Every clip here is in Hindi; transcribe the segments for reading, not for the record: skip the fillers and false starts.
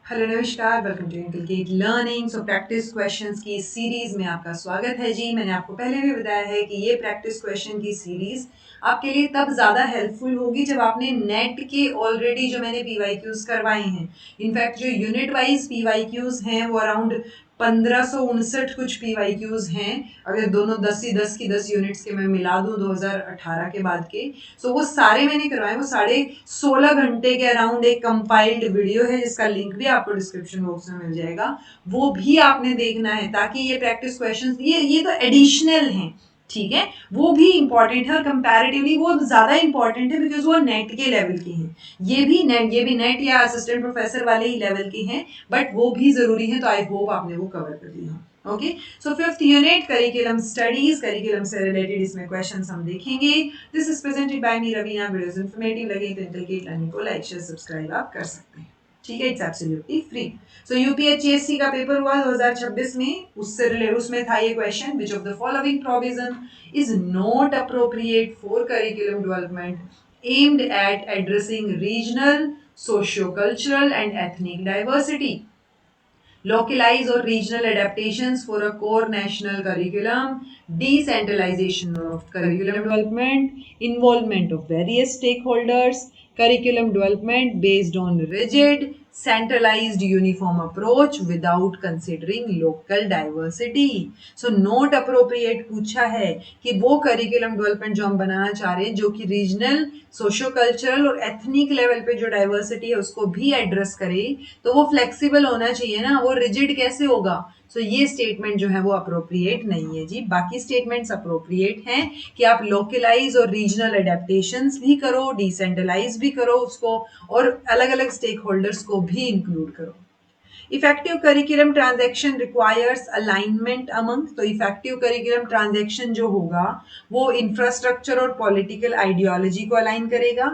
हेलो नमस्कार, welcome to inculcate learning. So practice questions की इस सीरीज में आपका स्वागत है जी। मैंने आपको पहले भी बताया है कि ये प्रैक्टिस क्वेश्चन की सीरीज आपके लिए तब ज़्यादा हेल्पफुल होगी जब आपने नेट के ऑलरेडी जो मैंने पीवाईक्यूज करवाए हैं। इनफैक्ट जो यूनिट वाइज पीवाईक्यूज हैं वो अराउंड 1559 कुछ पीवाईक्यूज हैं। अगर दोनों 10 ही 10 की 10 यूनिट्स के मैं मिला दूं 2018 के बाद के, सो वो सारे मैंने करवाए। वो 16.5 घंटे के अराउंड एक कंपाइल्ड वीडियो है जिसका लिंक भी आपको डिस्क्रिप्शन बॉक्स में मिल जाएगा। वो भी आपने देखना है ताकि ये प्रैक्टिस क्वेश्चंस ये तो एडिशनल हैं, ठीक है। वो भी इंपॉर्टेंट है और कंपैरेटिवली वो ज्यादा इंपॉर्टेंट है बिकॉज वो नेट के लेवल की हैं। ये भी नेट या असिस्टेंट प्रोफेसर वाले ही लेवल की हैं, बट वो भी जरूरी है। तो आई होप आपने वो कवर कर लिया। Okay, so fifth unit curriculum studies, curriculum से रिलेटेड इसमें क्वेश्चंस हम देखेंगे। This is presented by me Raveena. Videos informative लगे तो इंकलकेट लर्निंग को लाइक शेयर सब्सक्राइब आप कर सकते हैं, ठीक है। It's absolutely free. So UPHCSC का पेपर हुआ 2026 में, उसमें था ये question, which of the following provision is not appropriate for curriculum development aimed at addressing regional, socio-cultural and ethnic diversity. Localize or regional adaptations for a core national curriculum, decentralization of curriculum development, involvement of various stakeholders, curriculum development based on rigid, centralized uniform approach without considering local diversity. So not appropriate पूछा है कि वो curriculum development जो हम बनाना चाह रहे हैं जो कि रीजनल, सोशो कल्चरल और एथनिक लेवल पे जो डाइवर्सिटी है उसको भी एड्रेस करे, तो वो फ्लेक्सिबल होना चाहिए ना, वो रिजिड कैसे होगा। सो ये स्टेटमेंट जो है वो अप्रोप्रिएट नहीं है जी। बाकी स्टेटमेंट्स अप्रोप्रिएट हैं कि आप लोकलाइज और रीजनल एडेप्टेशंस भी करो, डिसेंट्रलाइज भी करो उसको, और अलग अलग स्टेक होल्डर्स को भी इंक्लूड करो। Effective curriculum transaction requires alignment among, तो इफेक्टिव करिकुलम ट्रांजैक्शन जो होगा वो इंफ्रास्ट्रक्चर और पॉलिटिकल आइडियोलॉजी को अलाइन करेगा,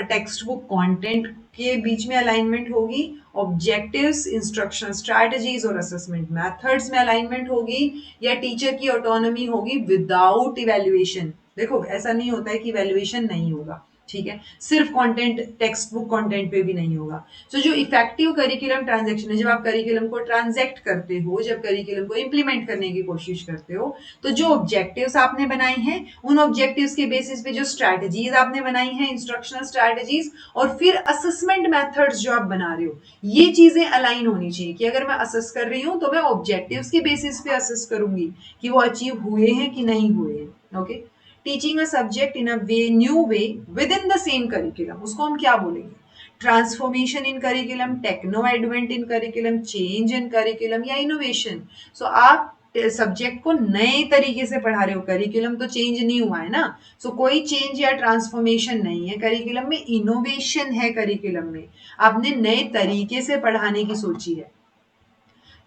टेक्स्ट बुक कंटेंट के बीच में अलाइनमेंट होगी, ऑब्जेक्टिव्स, इंस्ट्रक्शनल स्ट्रैटेजीज और असेसमेंट मेथड्स में अलाइनमेंट होगी, या टीचर की ऑटोनॉमी होगी विदाउट इवैल्यूएशन। देखो ऐसा नहीं होता है कि इवैल्यूएशन नहीं होगा, ठीक है, सिर्फ कंटेंट टेक्स्ट बुक कंटेंट पे भी नहीं होगा। सो जो इफेक्टिव करिकुलम ट्रांजैक्शन है, जब आप करिकुलम को ट्रांजैक्ट करते हो, जब करिकुलम को इंप्लीमेंट करने की कोशिश करते हो, तो जो ऑब्जेक्टिव्स आपने बनाई हैं उन ऑब्जेक्टिव्स के बेसिस पे जो स्ट्रैटेजीज आपने बनाई हैं, इंस्ट्रक्शनल स्ट्रैटेजीज, और फिर असेसमेंट मेथड्स जो आप बना रहे हो, ये चीजें अलाइन होनी चाहिए कि अगर मैं असेस कर रही हूं तो मैं ऑब्जेक्टिव्स के बेसिस पे असेस करूंगी कि वो अचीव हुए हैं कि नहीं हुए हैं। Okay, teaching a subject in a way, new way within the same curriculum, उसको हम क्या बोलेंगे? Transformation in curriculum, techno advent in curriculum, change in curriculum, या इनोवेशन। सो आप सब्जेक्ट को नए तरीके से पढ़ा रहे हो, करिकुलम तो चेंज नहीं हुआ है ना। सो कोई चेंज या ट्रांसफॉर्मेशन नहीं है करिकुलम में, इनोवेशन है करिकुलम में, आपने नए तरीके से पढ़ाने की सोची है।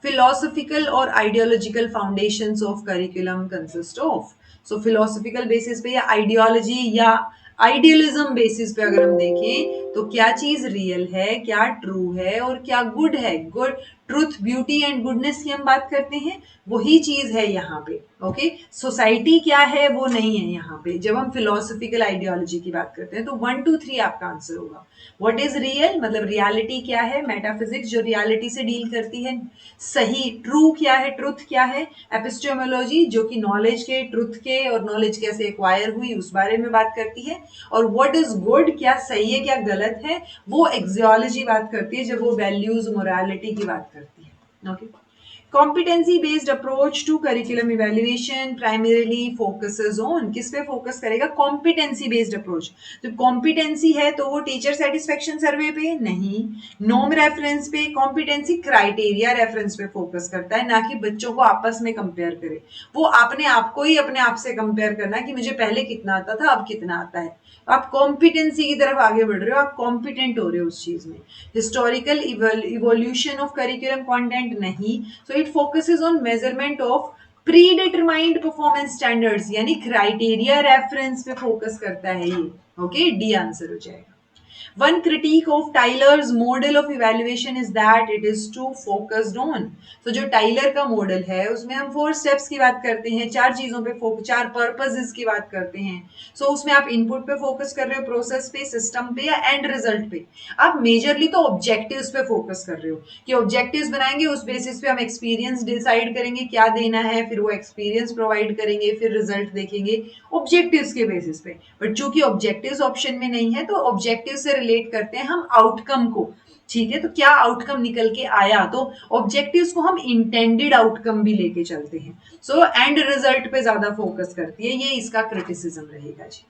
philosophical or ideological foundations of curriculum consist of, so philosophical basis पे या ideology या आइडियलिज्म बेसिस पे अगर हम देखें तो क्या चीज रियल है, क्या ट्रू है और क्या गुड है, good truth, beauty and goodness की हम बात करते हैं, वही चीज है यहाँ पे। ओके, सोसाइटी क्या है वो नहीं है यहाँ पे। जब हम फिलोसफिकल आइडियोलॉजी की बात करते हैं तो 1 2 3 आपका आंसर होगा। व्हाट इज रियल, मतलब रियलिटी क्या है, मेटाफिजिक्स जो रियलिटी से डील करती है। सही, ट्रू क्या है, ट्रुथ क्या है, एपिस्टेमोलॉजी जो कि नॉलेज के, ट्रुथ के और नॉलेज कैसे एक्वायर हुई उस बारे में बात करती है। और व्हाट इज गुड, क्या सही है क्या गलत है, वो एक्सियोलॉजी बात करती है जब वो वैल्यूज मोरालिटी की बात करती है। Okay, competency based approach to curriculum evaluation primarily focuses on, किस पे फोकस करेगा? Competency based approach. तो कॉम्पिटेंसी है तो वो टीचर सेटिस्फेक्शन सर्वे पे नहीं, नॉर्म रेफरेंस पे, कॉम्पिटेंसी क्राइटेरिया रेफरेंस पे फोकस करता है, ना कि बच्चों को आपस में कंपेयर करे। वो अपने आप को ही अपने आप से कंपेयर करना कि मुझे पहले कितना आता था अब कितना आता है। आप कॉम्पिटेंसी की तरफ आगे बढ़ रहे हो, आप कॉम्पिटेंट हो रहे हो उस चीज में। Historical evolution of curriculum content नहीं, so it focuses on measurement of pre determined performance standards, यानी क्राइटेरिया रेफरेंस पे फोकस करता है ये। ओके, डी आंसर हो जाएगा। One critique of Tyler's model of evaluation is that it is too focused on. तो जो टाइलर का मॉडल है उसमें हम 4 स्टेप्स की बात करते हैं, 4 चीजों पे फोकस, 4 पर्पसेस की बात करते हैं. सो उसमें आप इनपुट पे फोकस कर रहे हो, प्रोसेस पे, सिस्टम पे या एंड रिजल्ट पे. आप मेजरली तो ऑब्जेक्टिव्स पे फोकस कर रहे हो कि ऑब्जेक्टिव्स बनाएंगे, उस बेसिस पे हम एक्सपीरियंस डिसाइड करेंगे क्या देना है, फिर वो एक्सपीरियंस प्रोवाइड करेंगे, फिर रिजल्ट देखेंगे ऑब्जेक्टिव्स के बेसिस पे. बट चूंकि ऑब्जेक्टिव्स ऑप्शन में नहीं है तो ऑब्जेक्टिव से रिलेट करते हैं हम आउटकम को. ठीक है, तो क्या आउटकम निकल के आया, तो ऑब्जेक्टिव्स को हम इंटेंडेड आउटकम भी लेके चलते हैं. सो एंड रिजल्ट पे ज्यादा फोकस करती है, ये इसका क्रिटिसिज्म रहेगा जी.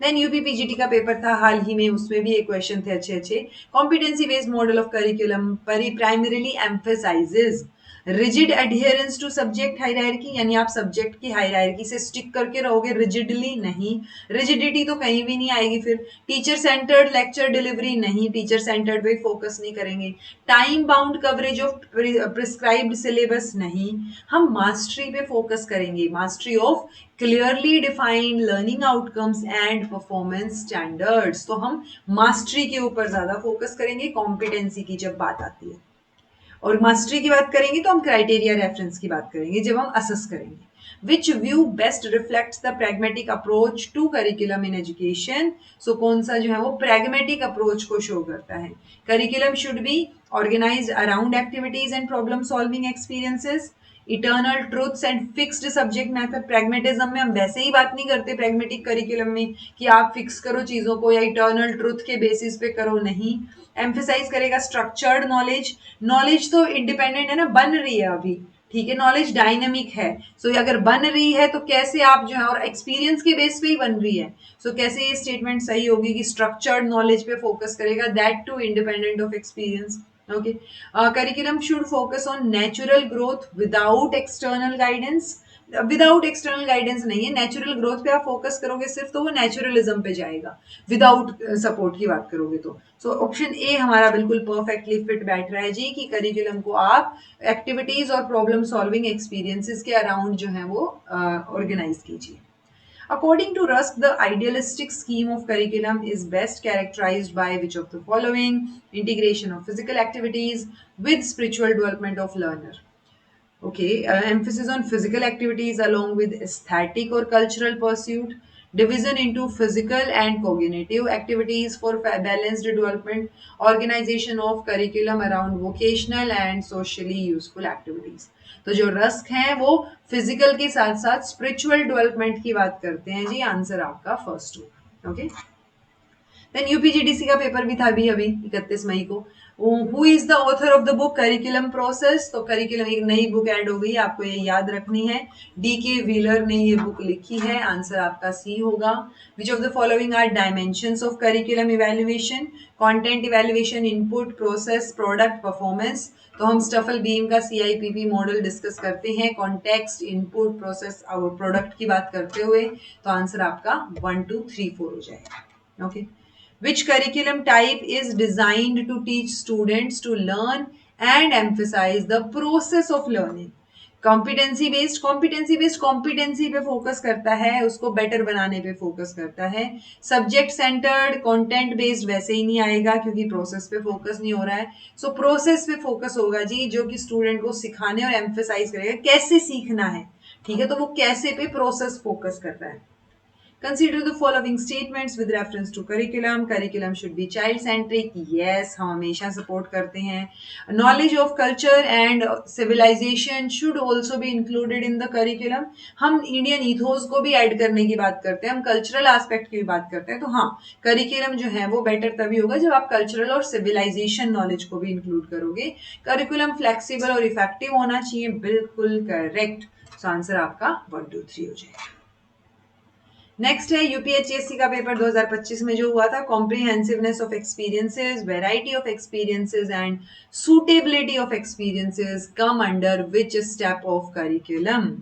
देन यूपी पीजीटी का पेपर था हाल ही में, उसमें भी एक क्वेश्चन थे अच्छे अच्छे. Competency based model of curriculum primarily emphasises rigid adherence to subject hierarchy, यानी आप सब्जेक्ट की हायरार्की से स्टिक करके रहोगे, रिजिडली नहीं. रिजिडिटी तो कहीं भी नहीं आएगी. फिर टीचर सेंटर्ड लेक्चर डिलीवरी नहीं, टीचर सेंटर्ड पे फोकस नहीं करेंगे. Time bound coverage of prescribed syllabus नहीं. हम मास्टरी पे फोकस करेंगे, mastery of clearly defined learning outcomes and performance standards. तो हम मास्टरी के ऊपर ज्यादा फोकस करेंगे कॉम्पिटेंसी की जब बात आती है. और मास्टरी की बात करेंगे तो हम क्राइटेरिया रेफरेंस की बात करेंगे जब हम असेस करेंगे. Which view best reflects the pragmatic approach to curriculum in education. So कौन सा जो है वो प्रैग्मेटिक अप्रोच को शो करता है. Curriculum should be organised around activities and problem solving experiences, eternal truths and fixed subject method. Pragmatism में हम वैसे ही बात नहीं करते प्रैग्मेटिक करिकुलम में कि आप फिक्स करो चीजों को या इटर्नल ट्रूथ के बेसिस पे करो, नहीं. एम्फेसाइज करेगा स्ट्रक्चर्ड नॉलेज. नॉलेज तो इंडिपेंडेंट है ना, बन रही है अभी. ठीक है, नॉलेज डायनेमिक है. सो अगर बन रही है तो कैसे आप जो है, और एक्सपीरियंस के बेस पे ही बन रही है. सो कैसे ये स्टेटमेंट सही होगी कि स्ट्रक्चर्ड नॉलेज पे फोकस करेगा, that too independent of experience. Okay. Curriculum should focus on natural growth without external guidance. Without external guidance नहीं है, नेचुरल ग्रोथ पे आप फोकस करोगे सिर्फ तो वो नेचुरलिज्म पे जाएगा. विदाउट सपोर्ट की बात करोगे तो. सो ऑप्शन ए हमारा बिल्कुल परफेक्टली फिट बैठ रहा है जी, कि करिकुलम को आप एक्टिविटीज और प्रॉब्लम सॉल्विंग एक्सपीरियंसेस के अराउंड जो है वो ऑर्गेनाइज कीजिए. According to Rusk, the idealistic scheme of curriculum is best characterized by which of the following: integration of physical activities with spiritual development of learner. Okay, emphasis on physical activities along with aesthetic or cultural pursuit, division into physical and cognitive activities for balanced development, organization of curriculum around vocational and socially useful activities. तो जो रस्क है वो फिजिकल के साथ साथ स्पिरिचुअल डेवलपमेंट की बात करते हैं जी. आंसर आपका फर्स्ट होगा. ओके. देन यूपीजीडीसी का पेपर भी था अभी 31 मई को. Who is the author of the book curriculum process. तो करिकुलम एक नई बुक ऐड हो गई, आपको ये याद रखनी है. डी.के. व्हीलर ने ये बुक लिखी है. आंसर आपका सी होगा. Which of the following are dimensions of curriculum evaluation. Content evaluation, input, process, product, performance. तो हम स्टफल बीम का CIPP मॉडल डिस्कस करते हैं कॉन्टेक्स्ट, इनपुट, प्रोसेस और प्रोडक्ट की बात करते हुए. तो आंसर आपका 1 2 3 4 हो जाएगा. Okay. Which curriculum type is designed to teach students to learn and emphasize the process of learning? Competency based competency पे फोकस करता है, उसको बेटर बनाने पे फोकस करता है. सब्जेक्ट सेंटर्ड, कंटेंट बेस्ड वैसे ही नहीं आएगा क्योंकि प्रोसेस पे फोकस नहीं हो रहा है. सो प्रोसेस पे फोकस होगा जी, जो कि स्टूडेंट को सिखाने और एम्फेसाइज करेगा कैसे सीखना है. ठीक है, तो वो कैसे पे प्रोसेस फोकस कर रहा है. Consider the following statements with reference to curriculum. Curriculum should be child centric. Yes, हम हमेशा support करते हैं. Knowledge of culture and civilization should also be included in the curriculum. हम Indian ethos को भी ऐड करने की बात करते हैं, हम cultural aspect की भी बात करते हैं. तो हाँ, curriculum जो है वो better तभी होगा जब आप cultural और civilization knowledge को भी include करोगे. Curriculum flexible और effective होना चाहिए. बिल्कुल correct. So आंसर आपका 1 2 3 हो जाएगा. नेक्स्ट है यूपीएचएससी का पेपर 2025 में जो हुआ था. Comprehensiveness of experiences, variety of experiences and suitability of experiences come under which step of curriculum.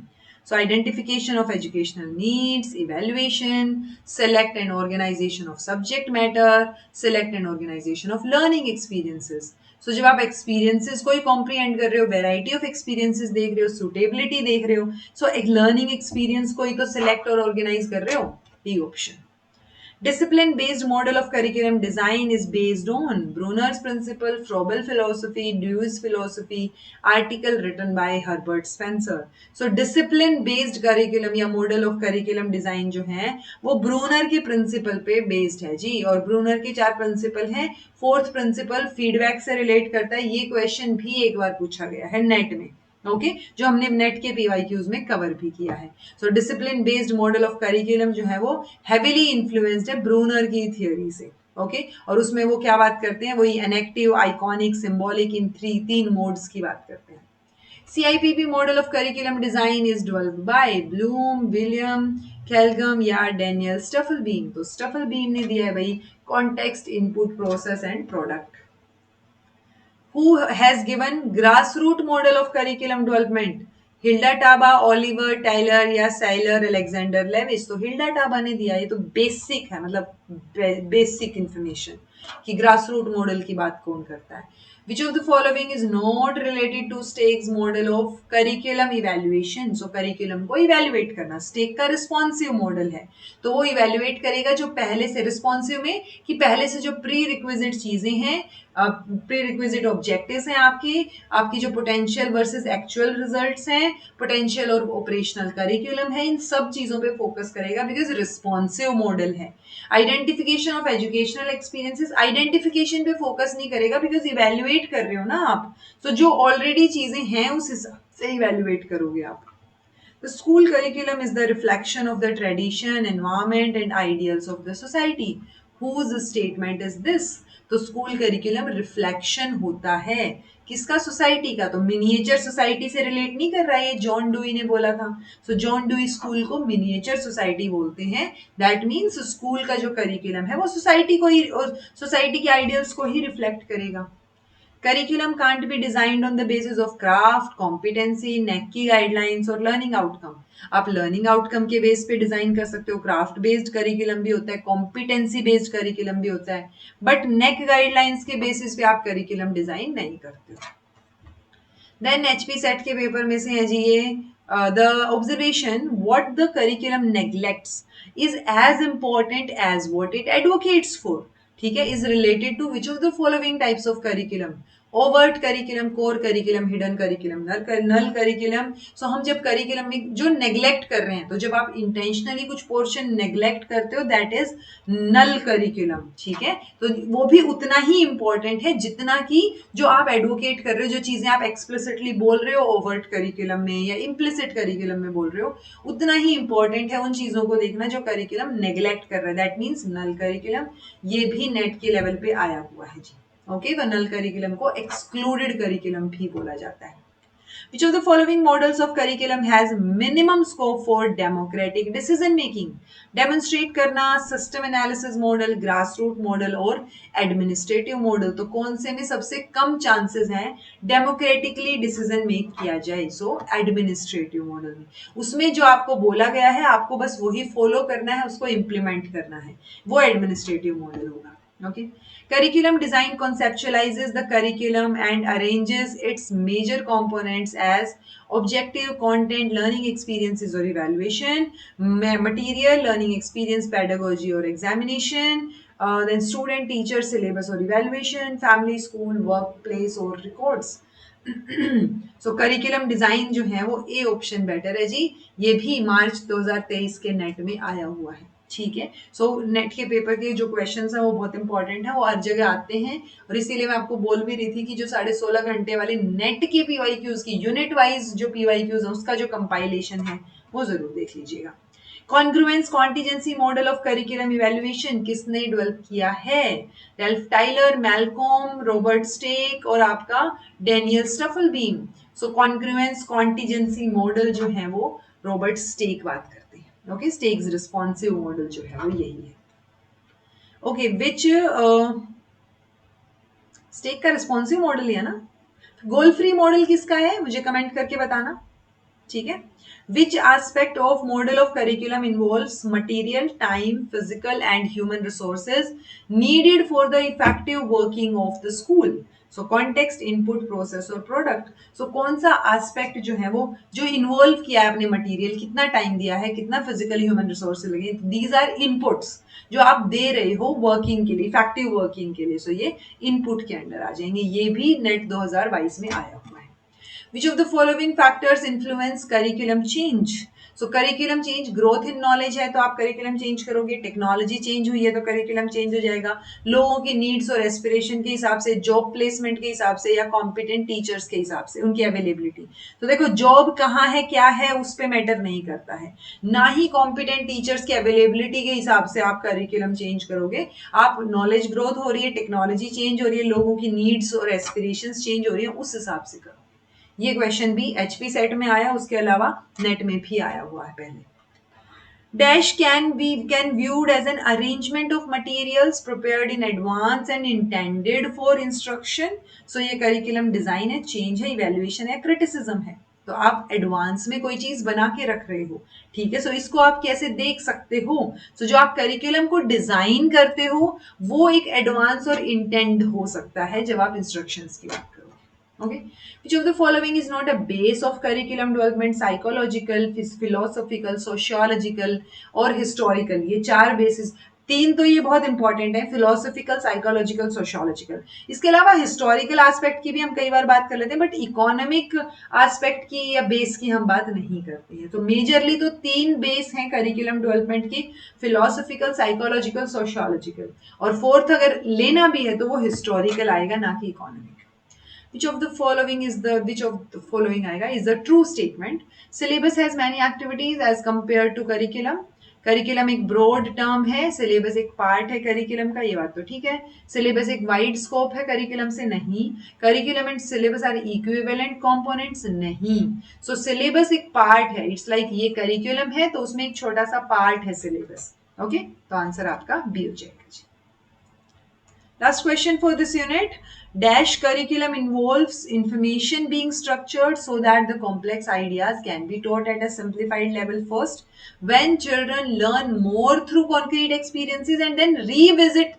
So identification of educational needs, evaluation, select and organization of subject matter, select and organization of learning experiences. So जब आप experiences को ही comprehend कर रहे हो, variety of experiences देख रहे हो, suitability देख रहे हो, so एक learning experience को ही तो select और organize कर रहे हो. B option. Discipline based model of curriculum design is based on Brunner's principle, Froebel philosophy, Dewey's philosophy, article written by Herbert Spencer. So discipline based curriculum या model of curriculum design जो है वो ब्रूनर के प्रिंसिपल पे बेस्ड है जी, और ब्रूनर के 4 प्रिंसिपल हैं। फोर्थ प्रिंसिपल फीडबैक से रिलेट करता है, ये क्वेश्चन भी एक बार पूछा गया है नेट में, ओके जो हमने नेट के पीवाईक्यूज में कवर भी किया है। So discipline based model of curriculum जो है वो हेविली इन्फ्लुएंस्ड है ब्रूनर की थियोरी से, ओके और उसमें वो क्या बात करते हैं, वही एनेक्टिव, आइकॉनिक, सिंबॉलिक, इन तीन मोड्स की बात करते हैं। CIPP model of curriculum design is developed by Bloom, William Calgam या डेनियल स्टफलबीम। तो स्टफलबीम ने दिया है भाई context, input, process and product. Who has given grassroot model of curriculum development? Hilda Taba, Oliver Tyler या साइलर अलेक्जेंडर लेविस। तो हिल्डा टाबा ने दिया, ये तो बेसिक है, मतलब बेसिक इंफॉर्मेशन कि ग्रास रूट मॉडल की बात कौन करता है। Which of the following is not related to Stake's model of curriculum evaluation? So curriculum को evaluate करना, Stake का responsive model है, तो वो evaluate करेगा जो पहले से responsive में कि पहले से जो pre-requisite चीजें हैं, प्री-रिक्विजिट ऑब्जेक्टिव्स हैं आपकी जो पोटेंशियल वर्सेस एक्चुअल रिजल्ट्स हैं, पोटेंशियल और ऑपरेशनल करिकुलम है, इन सब चीजों पे फोकस करेगा बिकॉज रिस्पॉन्सिव मॉडल है। Identification of educational experiences, identification पे फोकस नहीं करेगा बिकॉज इवेल्युएट कर रहे हो ना आप, तो जो ऑलरेडी चीजें हैं उस हिसाब से इवेल्युएट करोगे आप। The school curriculum is the reflection of the tradition, environment and ideals of the society. Whose statement is this? तो स्कूल करिकुलम रिफ्लेक्शन होता है किसका, सोसाइटी का। तो मिनिएचर सोसाइटी से रिलेट नहीं कर रहा है, ये जॉन डुई ने बोला था। सो जॉन डुई स्कूल को मिनिएचर सोसाइटी बोलते हैं। दैट मीन्स स्कूल का जो करिकुलम है वो सोसाइटी को ही और सोसाइटी के आइडियल्स को ही रिफ्लेक्ट करेगा। Curriculum can't be designed on the basis of craft, competency, NAAC की guidelines और learning outcome. आप learning outcome के बेस पे डिजाइन कर सकते हो, craft based curriculum भी होता है, competency based curriculum भी होता है, but NAAC guidelines के बेसिस पे आप curriculum डिजाइन नहीं करते हो। Then HP सेट के पेपर में से है जी ये the observation what the curriculum neglects is as important as what it advocates for. ठीक है, is related to which of the following types of curriculum? Overt curriculum, core curriculum, hidden curriculum, null curriculum. So हम जब करिकुलम में जो नेग्लेक्ट कर रहे हैं, तो जब आप इंटेंशनली कुछ पोर्शन नेग्लेक्ट करते हो दैट इज नल करिकुलम, ठीक है। तो वो भी उतना ही इंपॉर्टेंट है जितना कि जो आप एडवोकेट कर रहे हो, जो चीजें आप एक्सप्लिसिटली बोल रहे हो ओवर्ट करिकुलम में या इम्प्लिसिट करिकुलम में बोल रहे हो, उतना ही इंपॉर्टेंट है उन चीजों को देखना जो करिकुलम नेग्लेक्ट कर रहा है, दैट मीन्स नल करिकुलम। ये भी नेट के लेवल पे आया हुआ है जी, ओके तो नल करिकुलम को एक्सक्लूडेड करिकुलम भी बोला जाता है। Which of the following models of curriculum has minimum scope for democratic decision making? Demonstrate करना, system analysis model, grassroots model और administrative model। तो कौन से में सबसे कम chances हैं democratically decision make किया जाए? So administrative model में, उसमें जो आपको बोला गया है आपको बस वही follow करना है, उसको implement करना है, वो administrative model होगा। Okay. Curriculum design conceptualizes the curriculum and arranges its major components as objective, content, learning experiences or evaluation, material, learning experience, pedagogy or examination, then student, teacher, syllabus or evaluation, family, school, workplace or records. So curriculum design जो है वो A ऑप्शन बेटर है जी, ये भी मार्च 2023 के नेट में आया हुआ है, ठीक है। सो नेट के पेपर के जो क्वेश्चंस हैं वो बहुत इंपॉर्टेंट है, वो हर जगह आते हैं, और इसीलिए मैं आपको बोल भी रही थी कि जो 16.5 घंटे वाले नेट के पीवाईक्यूज की यूनिट वाइज जो पीवाईक्यूज है उसका जो कंपाइलेशन है वो जरूर देख लीजिएगा। Congruence contingency model of curriculum evaluation किसने डेवलप किया है? रेल्फ टाइलर, मैल्कोम, रॉबर्ट स्टेक और आपका डेनियल स्टफलबीम। सो कॉन्ग्रुएंस कॉन्टिजेंसी मॉडल जो है वो रॉबर्ट स्टेक बात करते हैं, ओके स्टेक्स रिस्पॉन्सिव मॉडल जो है वो यही है। ओके विच स्टेक का रिस्पॉन्सिव मॉडल है ना। गोल फ्री मॉडल किसका है मुझे कमेंट करके बताना, ठीक है। Which aspect of model of curriculum involves material, time, physical and human resources needed for the effective working of the school? So context, input, process और प्रोडक्ट। सो कौन सा एस्पेक्ट जो है वो जो इन्वॉल्व किया है अपने मटेरियल, कितना टाइम दिया है, कितना फिजिकल ह्यूमन रिसोर्स लगे, दीज आर इनपुट्स जो आप दे रहे हो वर्किंग के लिए, इफेक्टिव वर्किंग के लिए। सो ये इनपुट के अंडर आ जाएंगे। ये भी नेट 2022 में आया हुआ है। Which of the following factors influence curriculum change? So curriculum change, growth in knowledge है तो आप curriculum change करोगे, टेक्नोलॉजी चेंज हुई है तो curriculum change हो जाएगा, लोगों की नीड्स और एस्पिरेशन के हिसाब से, जॉब प्लेसमेंट के हिसाब से, या कॉम्पिटेंट टीचर्स के हिसाब से, उनकी अवेलेबिलिटी। तो देखो जॉब कहाँ है क्या है उस पर मैटर नहीं करता है, ना ही कॉम्पिटेंट टीचर्स की अवेलेबिलिटी के हिसाब से आप करिकुलम चेंज करोगे। आप नॉलेज ग्रोथ हो रही है, टेक्नोलॉजी चेंज हो रही है, लोगों की नीड्स और एस्पिरेशंस चेंज हो रही है, उस हिसाब से करो। ये क्वेश्चन भी एचपी सेट में आया, उसके अलावा नेट में भी आया हुआ है पहले। Dash can viewed as an arrangement of materials prepared in advance and intended for instruction। सो ये करिकुलम डिजाइन है, चेंज है, इवेल्युएशन है, क्रिटिसिज्म है। तो आप एडवांस में कोई चीज बना के रख रहे हो, ठीक है। सो इसको आप कैसे देख सकते हो? सो जो आप करिकुलम को डिजाइन करते हो वो एक एडवांस और इंटेंड हो सकता है जब आप इंस्ट्रक्शंस की बात करो। Okay, which of the following is not a base of curriculum development? Psychological, philosophical, sociological और historical। ये चार बेसिस, तीन तो ये बहुत इंपॉर्टेंट है, फिलोसॉफिकल, साइकोलॉजिकल, सोशियोलॉजिकल। इसके अलावा हिस्टोरिकल एस्पेक्ट की भी हम कई बार बात कर लेते हैं, बट इकोनॉमिक एस्पेक्ट की या बेस की हम बात नहीं करते हैं। तो मेजरली तो तीन बेस हैं करिकुलम डेवलपमेंट की, फिलोसॉफिकल, साइकोलॉजिकल, सोशियोलॉजिकल, और फोर्थ अगर लेना भी है तो वो हिस्टोरिकल आएगा, ना कि economic. which of the following आएगा is the true statement? Syllabus has many activities as compared to curriculum। Curriculum एक ब्रॉड टर्म है, सिलेबस एक पार्ट है करिकुलम का, ये बात तो ठीक है। सिलेबस एक वाइड स्कोप है करिकुलम से, नहीं। Curriculum and syllabus are equivalent components, नहीं। सो सिलेबस एक पार्ट है, इट्स लाइक ये करिकुलम है तो उसमें एक छोटा सा पार्ट है सिलेबस। ओके, तो आंसर आपका बी हो जाएगा। Last question for this unit. Dash curriculum involves information being structured so that the complex ideas can be taught at a simplified level first. When children learn more through concrete experiences and then revisited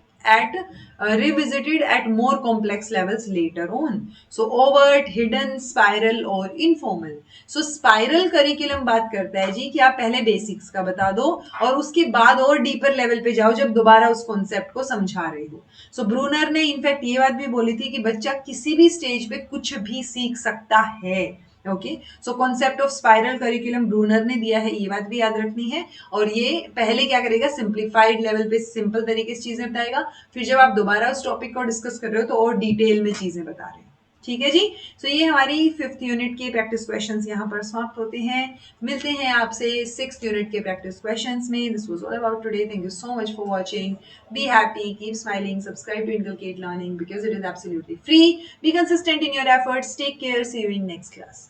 at more complex levels later on. So overt, hidden, spiral और informal. So spiral curriculum बात करता है जी कि आप पहले बेसिक्स का बता दो और उसके बाद और डीपर लेवल पे जाओ जब दोबारा उस कॉन्सेप्ट को समझा रहे हो। सो ब्रूनर ने इनफैक्ट ये बात भी बोली थी कि बच्चा किसी भी स्टेज पे कुछ भी सीख सकता है। Okay, so concept of spiral curriculum Bruner ने दिया है, ये बात भी याद रखनी है। और ये पहले क्या करेगा, सिंप्लीफाइड लेवल पे सिंपल तरीके से चीजें बताएगा, फिर जब आप दोबारा उस टॉपिक को डिस्कस कर रहे हो तो और डिटेल में चीजें बता रहे हैं। ठीक है जी। सो ये हमारी 5th यूनिट के प्रैक्टिस क्वेश्चंस यहाँ पर समाप्त होते हैं। मिलते हैं आपसे 6th यूनिट के प्रैक्टिस क्वेश्चंस में। This was all about today. Thank you so much for watching. Be happy, keep smiling, subscribe to inculcate learning because it is absolutely free. Be consistent in your efforts. Take care, see you in next class.